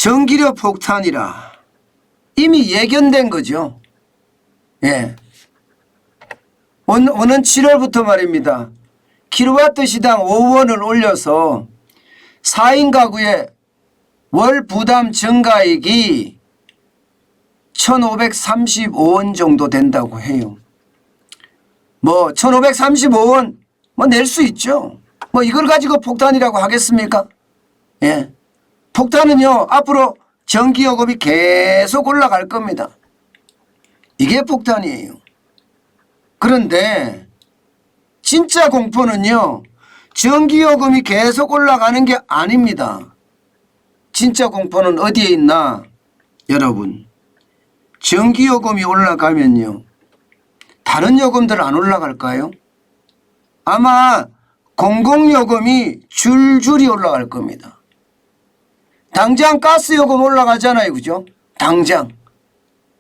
전기료 폭탄이라 이미 예견된 거죠. 예. 오는 7월부터 말입니다. 킬로와트 시당 5원을 올려서 4인 가구의 월 부담 증가액이 1,535원 정도 된다고 해요. 뭐 1,535원 뭐 낼 수 있죠. 뭐 이걸 가지고 폭탄이라고 하겠습니까? 예. 폭탄은요 앞으로 전기요금이 계속 올라갈 겁니다. 이게 폭탄이에요. 그런데 진짜 공포는요 전기요금이 계속 올라가는 게 아닙니다. 진짜 공포는 어디에 있나? 여러분, 전기요금이 올라가면요 다른 요금들 안 올라갈까요? 아마 공공요금이 줄줄이 올라갈 겁니다. 당장 가스요금 올라가잖아요. 그죠? 당장.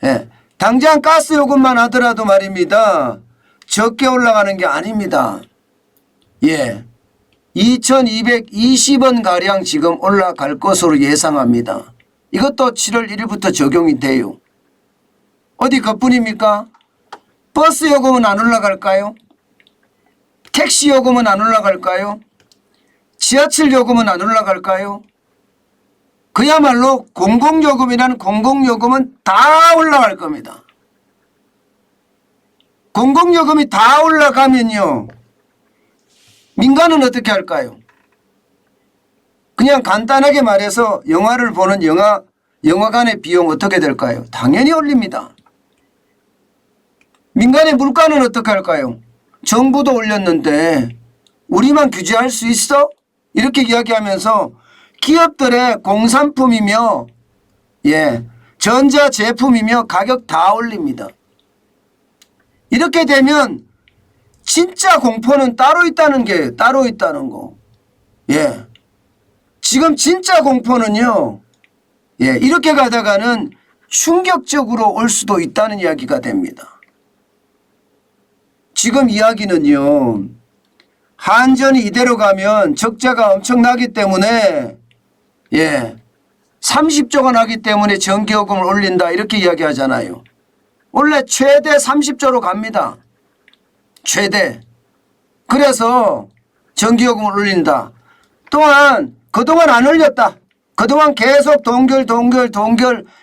예. 당장 가스요금만 하더라도 말입니다. 적게 올라가는 게 아닙니다. 예. 2,220원 가량 지금 올라갈 것으로 예상합니다. 이것도 7월 1일부터 적용이 돼요. 어디 그뿐입니까? 버스 요금은 안 올라갈까요? 택시 요금은 안 올라갈까요? 지하철 요금은 안 올라갈까요? 그야말로 공공요금이라는 공공요금은 다 올라갈 겁니다. 공공요금이 다 올라가면요 민간은 어떻게 할까요? 그냥 간단하게 말해서 영화를 보는 영화관의 비용 어떻게 될까요? 당연히 올립니다. 민간의 물가는 어떻게 할까요? 정부도 올렸는데 우리만 규제할 수 있어? 이렇게 이야기하면서 기업들의 공산품이며 전자제품이며 가격 다 올립니다. 이렇게 되면 진짜 공포는 따로 있다는 거. 예. 지금 진짜 공포는요. 예. 이렇게 가다가는 충격적으로 올 수도 있다는 이야기가 됩니다. 지금 이야기는요. 한전이 이대로 가면 적자가 엄청나기 때문에 30조가 나기 때문에 전기요금을 올린다 이렇게 이야기하잖아요. 원래 최대 30조로 갑니다. 최대. 그래서 전기요금을 올린다. 또한 그동안 안 올렸다. 그동안 계속 동결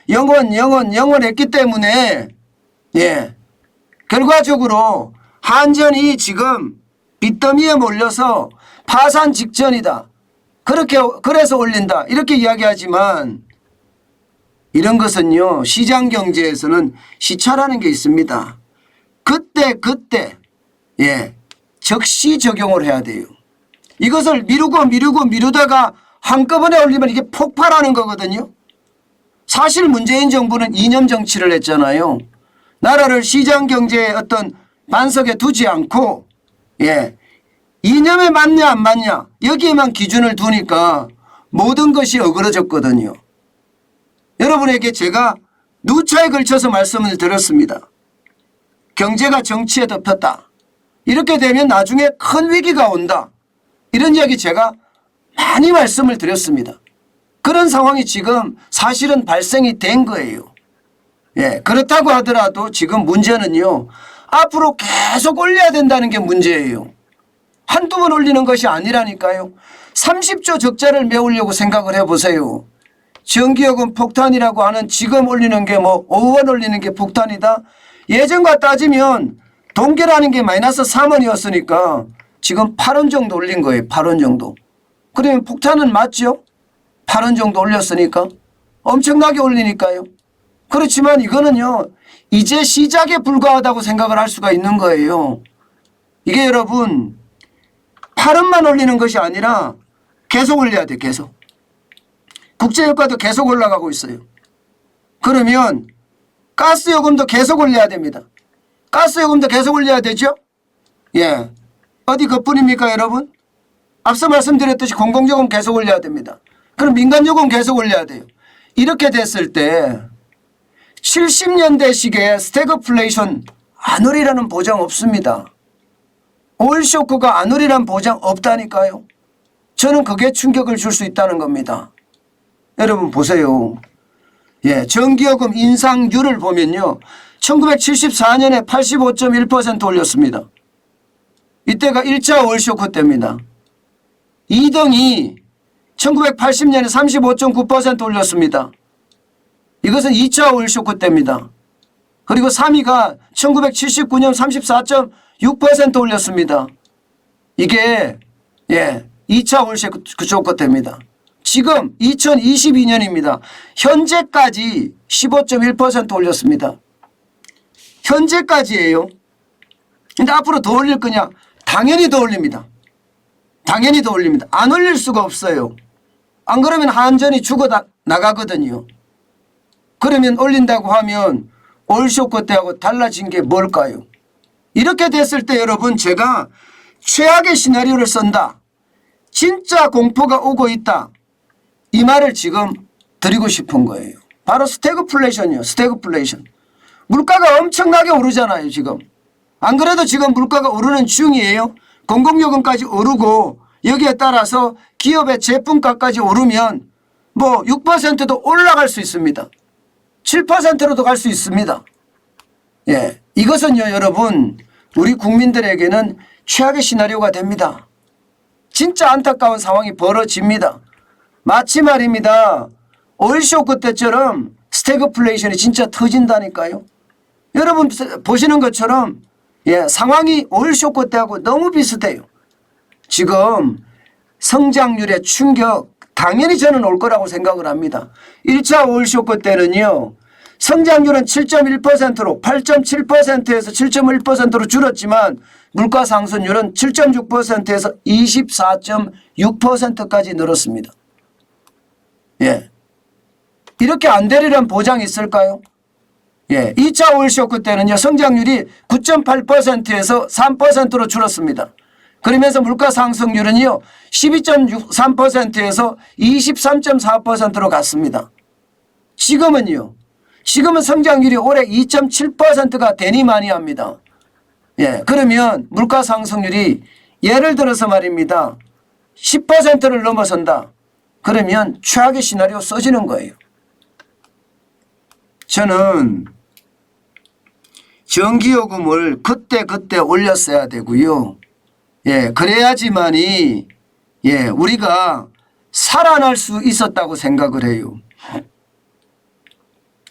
영원 했기 때문에 결과적으로 한전이 지금 빚더미에 몰려서 파산 직전이다. 그래서 올린다. 이렇게 이야기하지만 이런 것은요. 시장 경제에서는 시차라는 게 있습니다. 그때 적시 적용을 해야 돼요. 이것을 미루다가 한꺼번에 올리면 이게 폭발하는 거거든요. 사실 문재인 정부는 이념 정치를 했잖아요. 나라를 시장 경제의 어떤 반석에 두지 않고 이념에 맞냐 안 맞냐 여기에만 기준을 두니까 모든 것이 어그러졌거든요. 여러분에게 제가 누차에 걸쳐서 말씀을 드렸습니다. 경제가 정치에 덮였다. 이렇게 되면 나중에 큰 위기가 온다. 이런 이야기 제가 많이 말씀을 드렸습니다. 그런 상황이 지금 사실은 발생이 된 거예요. 그렇다고 하더라도 지금 문제는요. 앞으로 계속 올려야 된다는 게 문제예요. 한두 번 올리는 것이 아니라니까요. 30조 적자를 메우려고 생각을 해보세요. 전기요금 폭탄이라고 하는 지금 올리는 게 5원 올리는 게 폭탄이다. 예전과 따지면 동결하는 게 마이너스 3원이었으니까 지금 8원 정도 올린 거예요. 8원 정도. 그러면 폭탄은 맞죠? 8원 정도 올렸으니까. 엄청나게 올리니까요. 그렇지만 이거는요. 이제 시작에 불과하다고 생각을 할 수가 있는 거예요. 이게 여러분 8원만 올리는 것이 아니라 계속 올려야 돼. 계속. 국제유가도 계속 올라가고 있어요. 그러면 가스요금도 계속 올려야 됩니다. 가스요금도 계속 올려야 되죠? 어디 그뿐입니까 여러분? 앞서 말씀드렸듯이 공공요금 계속 올려야 됩니다. 그럼 민간요금 계속 올려야 돼요. 이렇게 됐을 때 70년대식의 스태그플레이션 안 오리라는 보장 없습니다. 오일 쇼크가 안 오리라는 보장 없다니까요. 저는 그게 충격을 줄 수 있다는 겁니다. 여러분 보세요. 예, 전기요금 인상률을 보면요. 1974년에 85.1% 올렸습니다. 이때가 1차 오일쇼크 때입니다. 2등이 1980년에 35.9% 올렸습니다. 이것은 2차 오일쇼크 때입니다. 그리고 3위가 1979년 34.6% 올렸습니다. 이게 2차 오일쇼크 때입니다. 지금 2022년입니다. 현재까지 15.1% 올렸습니다. 현재까지예요. 근데 앞으로 더 올릴 거냐? 당연히 더 올립니다. 당연히 더 올립니다. 안 올릴 수가 없어요. 안 그러면 한전이 죽어 나가거든요. 그러면 올린다고 하면 오일쇼크 때하고 달라진 게 뭘까요? 이렇게 됐을 때 여러분 제가 최악의 시나리오를 쓴다. 진짜 공포가 오고 있다. 이 말을 지금 드리고 싶은 거예요. 바로 스태그플레이션이요. 스태그플레이션. 물가가 엄청나게 오르잖아요. 지금. 안 그래도 지금 물가가 오르는 중이에요. 공공요금까지 오르고 여기에 따라서 기업의 제품가까지 오르면 뭐 6%도 올라갈 수 있습니다. 7%로도 갈 수 있습니다. 예, 이것은요 여러분 우리 국민들에게는 최악의 시나리오가 됩니다. 진짜 안타까운 상황이 벌어집니다. 마치 말입니다. 오일쇼크 때처럼 스태그플레이션이 진짜 터진다니까요. 여러분 보시는 것처럼 상황이 오일쇼크 때하고 너무 비슷해요. 지금 성장률의 충격 당연히 저는 올 거라고 생각을 합니다. 1차 오일쇼크 때는요. 성장률은 7.1%로 8.7%에서 7.1%로 줄었지만 물가 상승률은 7.6%에서 24.6%까지 늘었습니다. 예. 이렇게 안 되리란 보장이 있을까요? 예. 2차 오일쇼크 때는요. 성장률이 9.8%에서 3%로 줄었습니다. 그러면서 물가 상승률은요. 12.3%에서 23.4%로 갔습니다. 지금은요. 지금은 성장률이 올해 2.7%가 되니 많이 합니다. 예, 그러면 물가 상승률이 예를 들어서 말입니다. 10%를 넘어선다. 그러면 최악의 시나리오 써지는 거예요. 저는 전기요금을 그때 올렸어야 되고요. 예, 그래야지만이 우리가 살아날 수 있었다고 생각을 해요.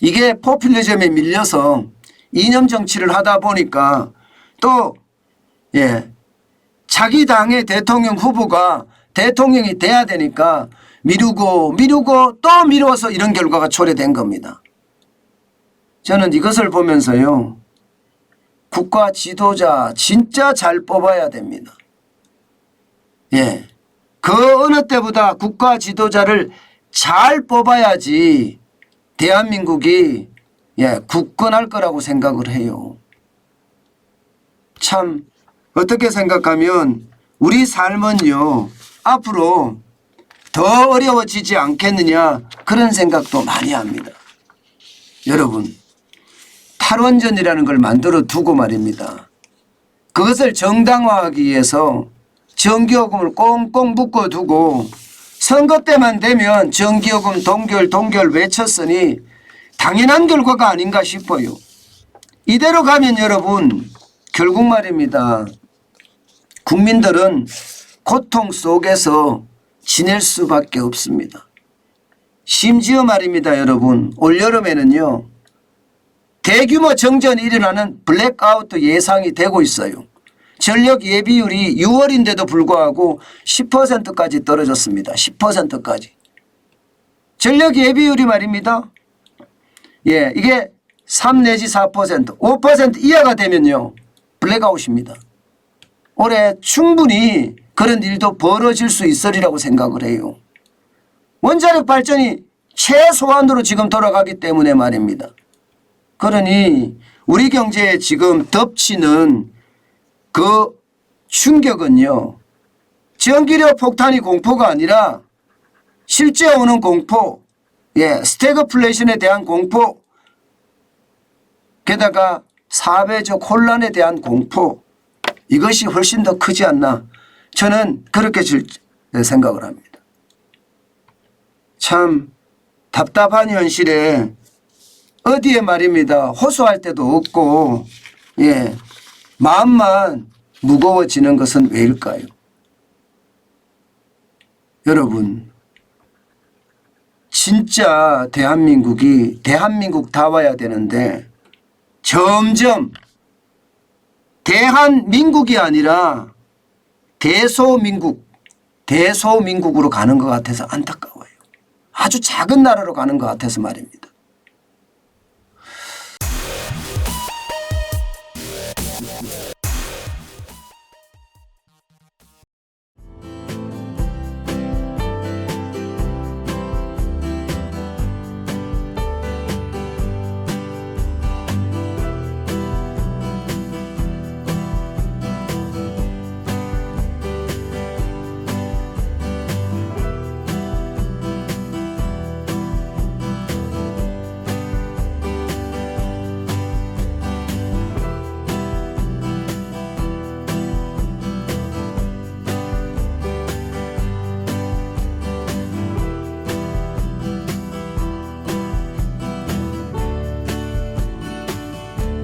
이게 포퓰리즘에 밀려서 이념 정치를 하다 보니까 또 자기 당의 대통령 후보가 대통령이 돼야 되니까 미루고 또 미루어서 이런 결과가 초래된 겁니다. 저는 이것을 보면서요. 국가 지도자 진짜 잘 뽑아야 됩니다. 예, 그 어느 때보다 국가 지도자를 잘 뽑아야지 대한민국이 굳건할 거라고 생각을 해요. 참 어떻게 생각하면 우리 삶은요 앞으로 더 어려워지지 않겠느냐 그런 생각도 많이 합니다. 여러분 탈원전이라는 걸 만들어 두고 말입니다. 그것을 정당화하기 위해서 전기요금을 꽁꽁 묶어두고 선거 때만 되면 전기요금 동결 외쳤으니 당연한 결과가 아닌가 싶어요. 이대로 가면 여러분 결국 말입니다. 국민들은 고통 속에서 지낼 수밖에 없습니다. 심지어 말입니다. 여러분 올여름에는요. 대규모 정전이 일어나는 블랙아웃 예상이 되고 있어요. 전력 예비율이 6월인데도 불구하고 10%까지 떨어졌습니다. 10%까지. 전력 예비율이 말입니다. 이게 3 내지 4%, 5% 이하가 되면요. 블랙아웃입니다. 올해 충분히 그런 일도 벌어질 수 있으리라고 생각을 해요. 원자력 발전이 최소한으로 지금 돌아가기 때문에 말입니다. 그러니 우리 경제에 지금 덮치는 그 충격은요. 전기료 폭탄이 공포가 아니라 실제 오는 공포, 스태그플레이션에 대한 공포, 게다가 사회적 혼란에 대한 공포, 이것이 훨씬 더 크지 않나 저는 그렇게 생각을 합니다. 참 답답한 현실에 어디에 말입니다. 호소할 데도 없고 예, 마음만 무거워지는 것은 왜일까요? 여러분 진짜 대한민국이 대한민국다워야 되는데 점점 대한민국이 아니라 대소민국으로 가는 것 같아서 안타까워요. 아주 작은 나라로 가는 것 같아서 말입니다.